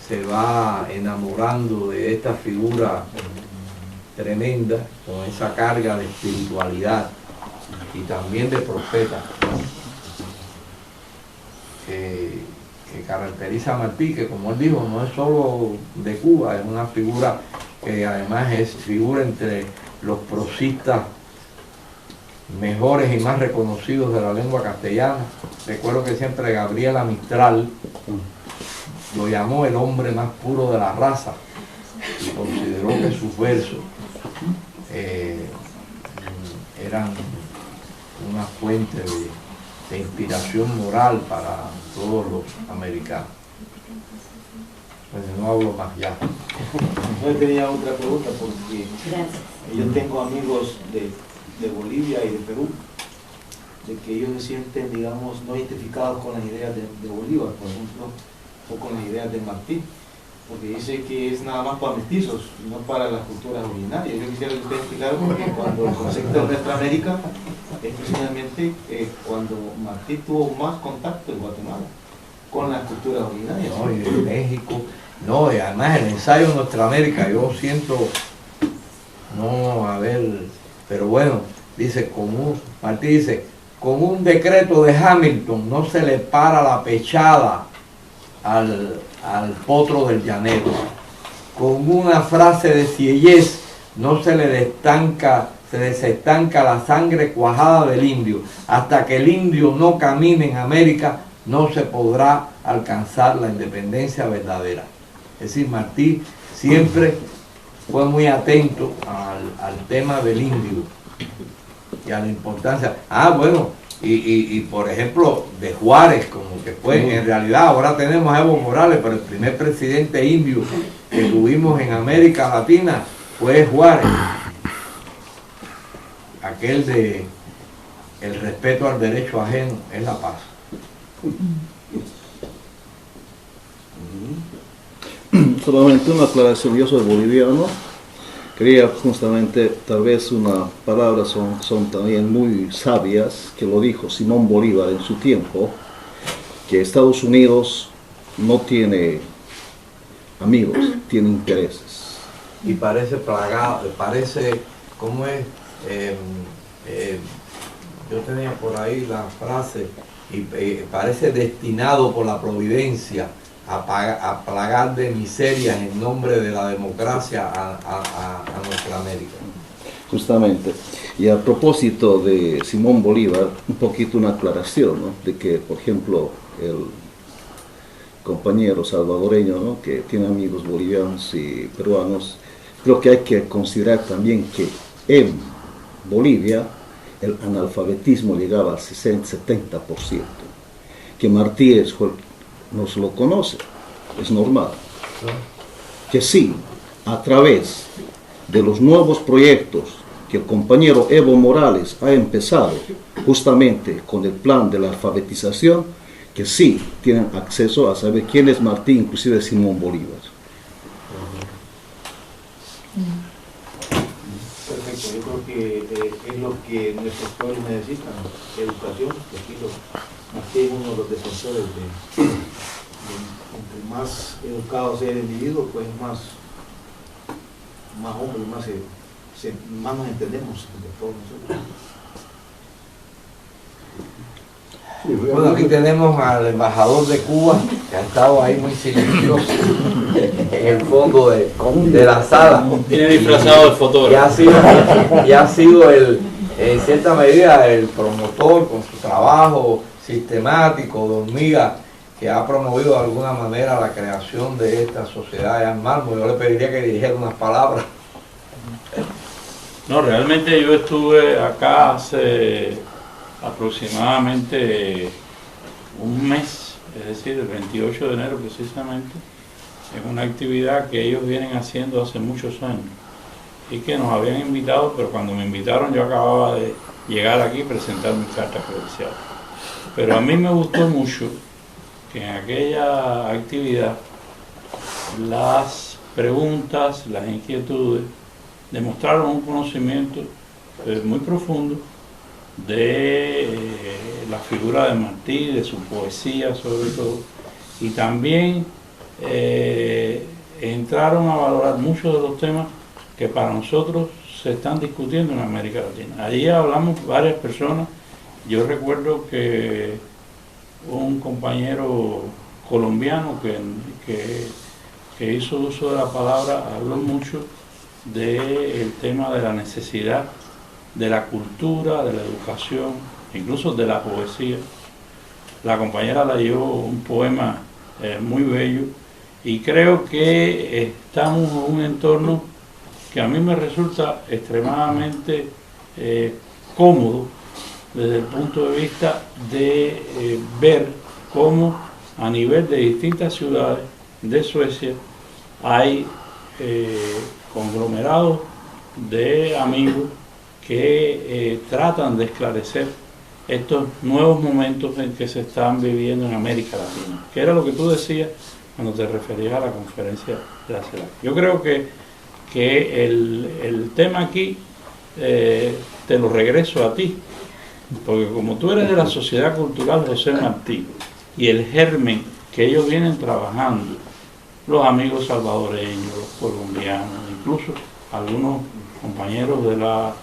se va enamorando de esta figura tremenda, con esa carga de espiritualidad y también de profeta que caracteriza a Martí, que como él dijo, no es solo de Cuba, es una figura que además es figura entre los prosistas mejores y más reconocidos de la lengua castellana. Recuerdo que siempre Gabriela Mistral lo llamó el hombre más puro de la raza y consideró que sus versos eran una fuente de inspiración moral para todos los americanos. Pues no hablo más ya. Yo tenía otra pregunta porque yo tengo amigos de Bolivia y de Perú, de que ellos se sienten, digamos, no identificados con las ideas de Bolívar, por ejemplo, o con las ideas de Martí, porque dice que es nada más para mestizos, no para las culturas originarias. Yo quisiera que usted explicara, porque cuando el concepto de nuestra América es precisamente cuando Martí tuvo más contacto en Guatemala con las culturas originarias. No, y en México, no, y además el ensayo de Nuestra América, yo siento, no, a ver, pero bueno, dice, Martí dice, con un decreto de Hamilton no se le para la pechada al potro del llanero. Con una frase de Sieyès no se le desestanca la sangre cuajada del indio. Hasta que el indio no camine en América, no se podrá alcanzar la independencia verdadera. Es decir, Martí siempre fue muy atento al tema del indio y a la importancia. Bueno, y por ejemplo, de Juárez, como que fue, en realidad ahora tenemos a Evo Morales, pero el primer presidente indio que tuvimos en América Latina fue Juárez. Aquel de el respeto al derecho ajeno es la paz. Solamente una aclaración, yo soy boliviano. Quería justamente, tal vez unas palabras son también muy sabias, que lo dijo Simón Bolívar en su tiempo, que Estados Unidos no tiene amigos, tiene intereses. Y parece plagado, parece, ¿cómo es? Yo tenía por ahí la frase, y parece destinado por la providencia a plagar de miserias en nombre de la democracia a nuestra América. Justamente. Y a propósito de Simón Bolívar, un poquito una aclaración, ¿no? De que, por ejemplo, el compañero salvadoreño, ¿no? Que tiene amigos bolivianos y peruanos, creo que hay que considerar también que en Bolivia el analfabetismo llegaba al 60-70%, que Martí no se lo conoce, es normal, que sí, a través de los nuevos proyectos que el compañero Evo Morales ha empezado justamente con el plan de la alfabetización, que sí tienen acceso a saber quién es Martí, inclusive Simón Bolívar. Perfecto, yo creo que es lo que nuestros pueblos necesitan, educación, que aquí Martí es uno de los defensores de entre más educado sea el individuo, pues más hombre, más nos entendemos entre todos nosotros. Bueno, aquí tenemos al embajador de Cuba, que ha estado ahí muy silencioso en el fondo de la sala. Tiene disfrazado de fotógrafo. Y ha sido en cierta medida el promotor con su trabajo sistemático de hormiga, que ha promovido de alguna manera la creación de esta sociedad de mármol. Yo le pediría que dijera unas palabras. No, realmente yo estuve acá hace aproximadamente un mes, es decir, el 28 de enero precisamente, en una actividad que ellos vienen haciendo hace muchos años y que nos habían invitado, pero cuando me invitaron yo acababa de llegar aquí y presentar mi carta credencial. Pero a mí me gustó mucho que en aquella actividad las preguntas, las inquietudes demostraron un conocimiento muy profundo de la figura de Martí, de su poesía sobre todo, y también entraron a valorar muchos de los temas que para nosotros se están discutiendo en América Latina. Allí hablamos varias personas. Yo recuerdo que un compañero colombiano que hizo uso de la palabra habló mucho del tema de la necesidad de la cultura, de la educación, incluso de la poesía. La compañera leyó un poema muy bello y creo que estamos en un entorno que a mí me resulta extremadamente cómodo desde el punto de vista de ver cómo a nivel de distintas ciudades de Suecia hay conglomerados de amigos que tratan de esclarecer estos nuevos momentos en que se están viviendo en América Latina, que era lo que tú decías cuando te referías a la conferencia de la CELAC. Yo creo que el tema aquí te lo regreso a ti, porque como tú eres de la Sociedad Cultural José Martí y el germen que ellos vienen trabajando, los amigos salvadoreños, los colombianos, incluso algunos compañeros de la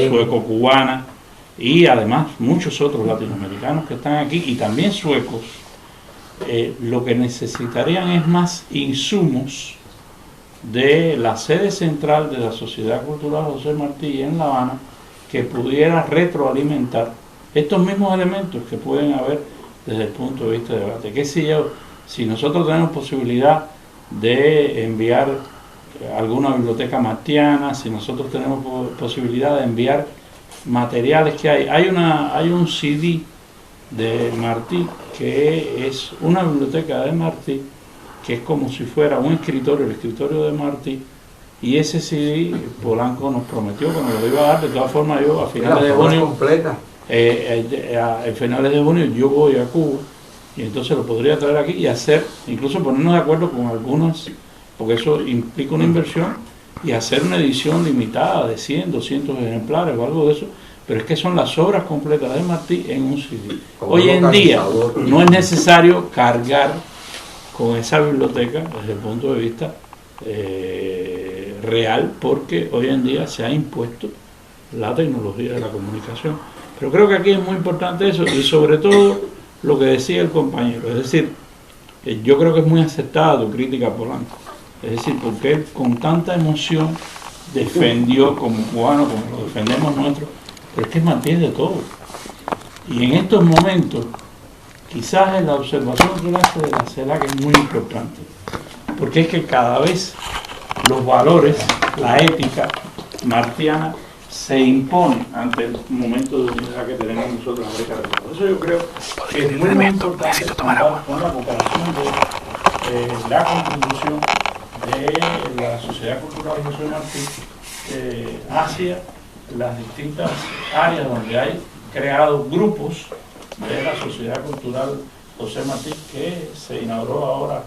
sueco-cubana y además muchos otros latinoamericanos que están aquí y también suecos, lo que necesitarían es más insumos de la sede central de la Sociedad Cultural José Martí en La Habana, que pudiera retroalimentar estos mismos elementos que pueden haber desde el punto de vista de debate. ¿Qué sé yo? Si nosotros tenemos posibilidad de enviar alguna biblioteca martiana, si nosotros tenemos posibilidad de enviar materiales que hay un CD de Martí que es una biblioteca de Martí, que es como si fuera un escritorio, el escritorio de Martí, y ese CD Polanco nos prometió que nos lo iba a dar. De todas formas, yo a finales de junio, a finales de junio yo voy a Cuba y entonces lo podría traer aquí y hacer, incluso ponernos de acuerdo con algunas, porque eso implica una inversión, y hacer una edición limitada de 100, 200 ejemplares o algo de eso, pero es que son las obras completas de Martí en un CD. Hoy en día no es necesario cargar con esa biblioteca desde el punto de vista real, porque hoy en día se ha impuesto la tecnología de la comunicación. Pero creo que aquí es muy importante eso, y sobre todo lo que decía el compañero, es decir, yo creo que es muy acertada tu crítica a Polanco, es decir, porque él con tanta emoción defendió como cubano, como lo defendemos nosotros, pero es que Martí es de todo. Y en estos momentos, quizás en la observación que él hace de la CELAC es muy importante, porque es que cada vez los valores, la ética martiana se impone ante el momento de unidad que tenemos nosotros en América Latina. Por eso yo creo que es muy importante contar con la cooperación de la contribución de la Sociedad Cultural José Martí hacia las distintas áreas donde hay creados grupos de la Sociedad Cultural José Martí, que se inauguró ahora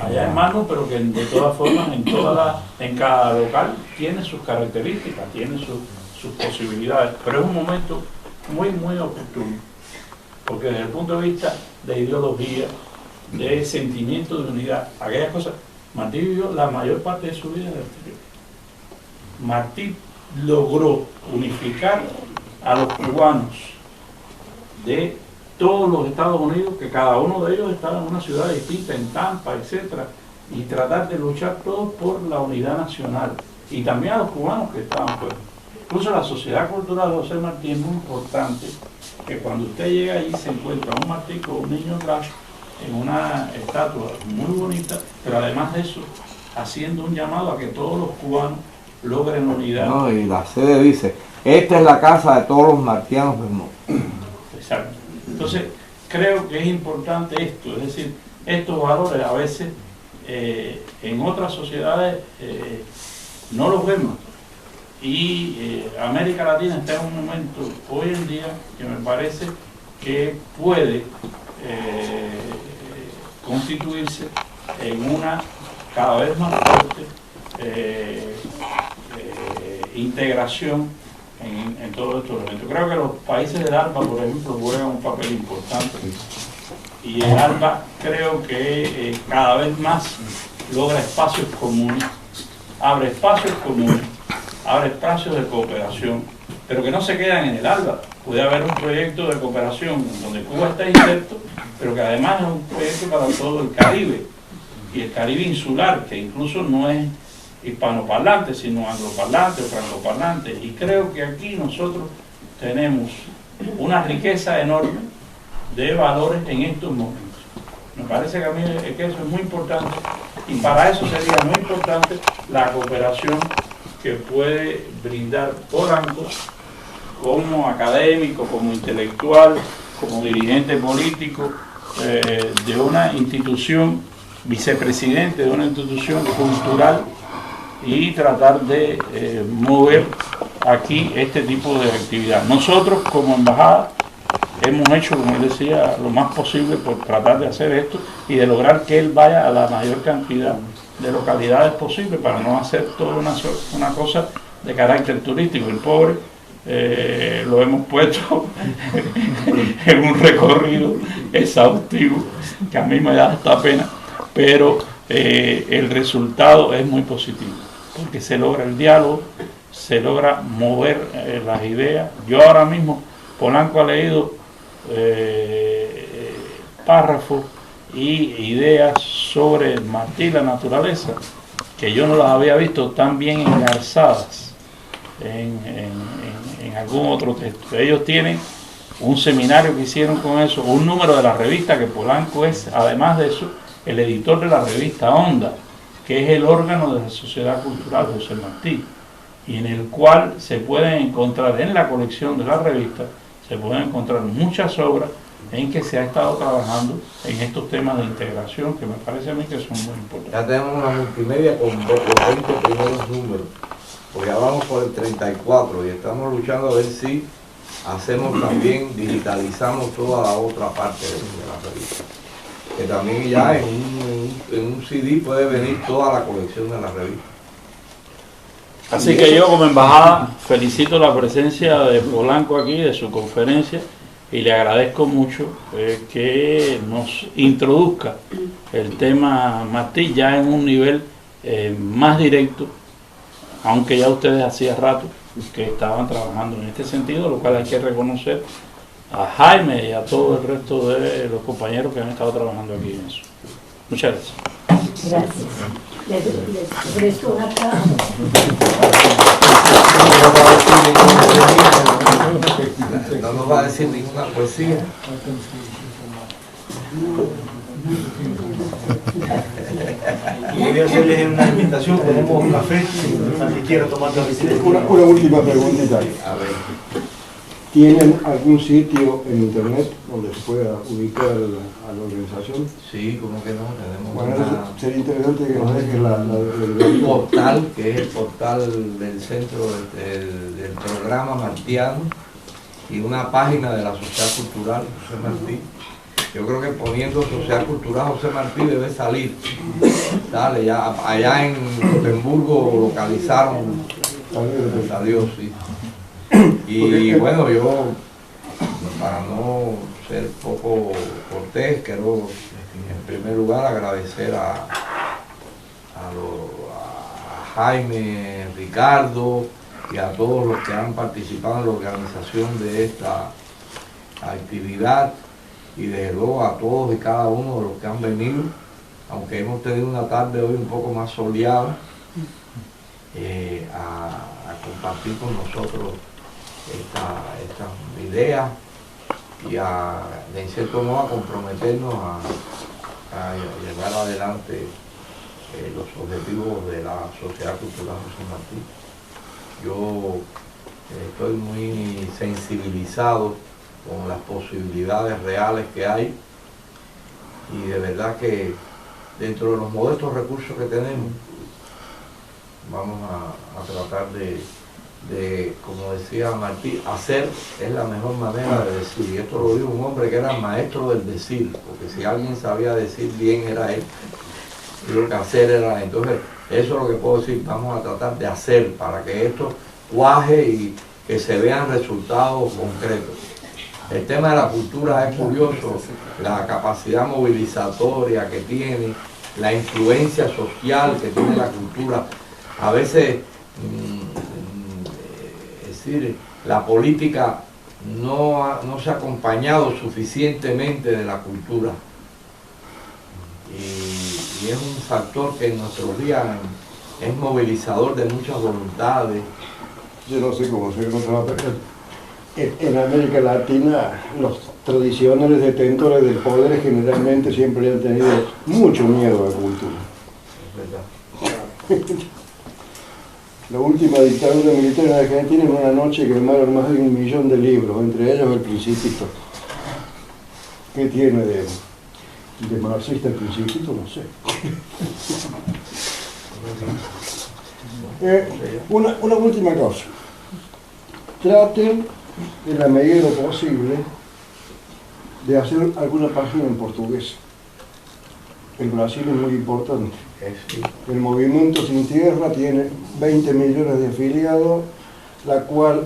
allá en Manu, pero que de todas formas en cada local tiene sus características, tiene sus posibilidades, pero es un momento muy oportuno, porque desde el punto de vista de ideología, de sentimiento de unidad, aquellas cosas, Martí vivió la mayor parte de su vida en el exterior. Martí logró unificar a los cubanos de todos los Estados Unidos, que cada uno de ellos estaba en una ciudad distinta, en Tampa, etcétera, y tratar de luchar todos por la unidad nacional, y también a los cubanos que estaban fuera. Incluso la Sociedad Cultural José Martí es muy importante, que cuando usted llega allí se encuentra un Martí con un niño atrás en una estatua muy bonita, pero además de eso, haciendo un llamado a que todos los cubanos logren unidad. No, y la sede dice, esta es la casa de todos los martianos del mundo. Exacto. Entonces, creo que es importante esto, es decir, estos valores a veces en otras sociedades no los vemos. Y América Latina está en un momento hoy en día que me parece que puede constituirse en una cada vez más fuerte integración en todos estos elementos. Creo que los países del ALBA, por ejemplo, juegan un papel importante, y el ALBA creo que cada vez más logra espacios comunes, abre espacios comunes, abre espacios de cooperación, pero que no se quedan en el ALBA. Puede haber un proyecto de cooperación donde Cuba está inserto, pero que además es un proyecto para todo el Caribe, y el Caribe insular, que incluso no es hispanoparlante, sino angloparlante o francoparlante. Y creo que aquí nosotros tenemos una riqueza enorme de valores en estos momentos. Me parece que a mí que eso es muy importante, y para eso sería muy importante la cooperación que puede brindar Polanco como académico, como intelectual, como dirigente político de una institución, vicepresidente de una institución cultural, y tratar de mover aquí este tipo de actividad. Nosotros como embajada hemos hecho, como él decía, lo más posible por tratar de hacer esto y de lograr que él vaya a la mayor cantidad de localidades posible, para no hacer toda una cosa de carácter turístico. El pobre lo hemos puesto en un recorrido exhaustivo que a mí me da hasta pena, pero el resultado es muy positivo, porque se logra el diálogo, se logra mover las ideas. Yo ahora mismo, Polanco ha leído párrafos y ideas sobre Martí y la naturaleza, que yo no las había visto tan bien engarzadas en algún otro texto. Ellos tienen un seminario que hicieron con eso, un número de la revista, que Polanco es, además de eso, el editor de la revista Onda, que es el órgano de la Sociedad Cultural José Martí, y en el cual se pueden encontrar, en la colección de la revista, se pueden encontrar muchas obras en que se ha estado trabajando en estos temas de integración, que me parece a mí que son muy importantes. Ya tenemos una multimedia con los 20 primeros números, porque ya vamos por el 34 y estamos luchando a ver si hacemos también, digitalizamos toda la otra parte de la revista. Que también ya en un CD puede venir toda la colección de la revista. Así que yo como embajada felicito la presencia de Polanco aquí, de su conferencia, y le agradezco mucho que nos introduzca el tema Martí ya en un nivel más directo, aunque ya ustedes hacía rato que estaban trabajando en este sentido, lo cual hay que reconocer a Jaime y a todo el resto de los compañeros que han estado trabajando aquí en eso. Muchas gracias. Gracias. Les presto una caja. No nos va a decir ninguna poesía. Y voy a hacerles una invitación, ponemos un café, al que quiera tomar café. Una última preguntita. A ver. ¿Tienen algún sitio en internet donde se pueda ubicar a la organización? Sí, ¿cómo que no? Tenemos Bueno, sería interesante que nos dejes un portal, que es el portal del centro del programa Martiano, y una página de la Sociedad Cultural José Martí. Yo creo que poniendo Sociedad Cultural José Martí debe salir. Dale, ya, allá en Gotemburgo localizaron, salió, sí. Y bueno, yo, para no ser poco cortés, quiero en primer lugar agradecer a Jaime, Ricardo y a todos los que han participado en la organización de esta actividad, y desde luego a todos y cada uno de los que han venido, aunque hemos tenido una tarde hoy un poco más soleada, a compartir con nosotros estas ideas y en cierto modo a comprometernos a llevar adelante los objetivos de la Sociedad Cultural José Martí. Yo estoy muy sensibilizado con las posibilidades reales que hay, y de verdad que dentro de los modestos recursos que tenemos vamos a tratar de, como decía Martí, hacer es la mejor manera de decir, y esto lo dijo un hombre que era maestro del decir, porque si alguien sabía decir bien era él, y lo que hacer era. Entonces eso es lo que puedo decir, vamos a tratar de hacer para que esto cuaje y que se vean resultados concretos. El tema de la cultura es curioso, la capacidad movilizatoria que tiene, la influencia social que tiene la cultura. A veces, es decir, la política no se ha acompañado suficientemente de la cultura. Y es un factor que en nuestros días es movilizador de muchas voluntades. Yo no sé cómo se encontraba, pero en América Latina los tradicionales detentores del poder generalmente siempre han tenido mucho miedo a la cultura. Es verdad. La última dictadura militar en Argentina, en una noche quemaron más de 1 millón de libros, entre ellos El Principito. ¿Qué tiene de marxista El Principito? No sé. Una última cosa. Traten, en la medida de lo posible, de hacer alguna página en portugués. El Brasil es muy importante. El Movimiento Sin Tierra tiene 20 millones de afiliados,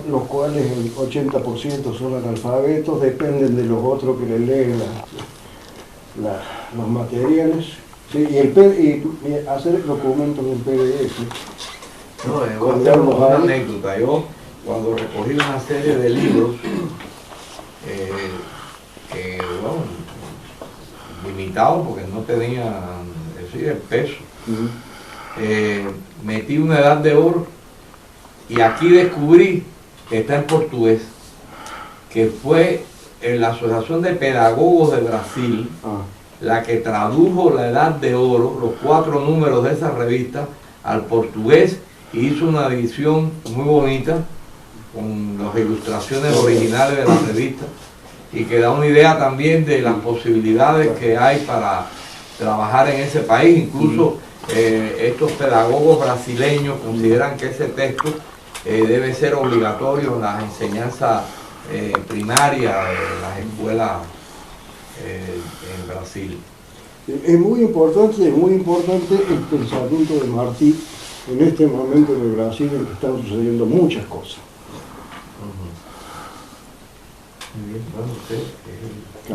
los cuales el 80% son analfabetos, dependen de los otros que les leen los materiales, ¿sí? y hacer documentos en PDF. No, voy a contar una anécdota. Yo, cuando recogí una serie de libros, que, bueno, limitados porque no tenían, es decir, el peso, metí Una Edad de Oro, y aquí descubrí que está en portugués, que fue en la Asociación de Pedagogos de Brasil la que tradujo La Edad de Oro, los 4 números de esa revista, al portugués, y hizo una edición muy bonita con las ilustraciones originales de la revista, y que da una idea también de las posibilidades que hay para trabajar en ese país. Incluso estos pedagogos brasileños consideran que ese texto debe ser obligatorio en las enseñanzas primarias de las escuelas en Brasil. Es muy importante el pensamiento de Martí en este momento en el Brasil, en que están sucediendo muchas cosas. Muy bien, bueno, usted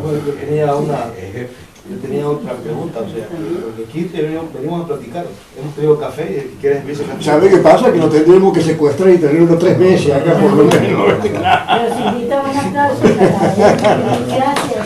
Bueno, yo tenía una... es jefe. Yo tenía otra pregunta, o sea, porque aquí venimos a platicar, hemos pedido café y quieres empezar a ¿Sabe qué pasa? Que nos tendremos que secuestrar y tener unos 3 meses acá por lo menos. Los invito a un aplauso para la gracias.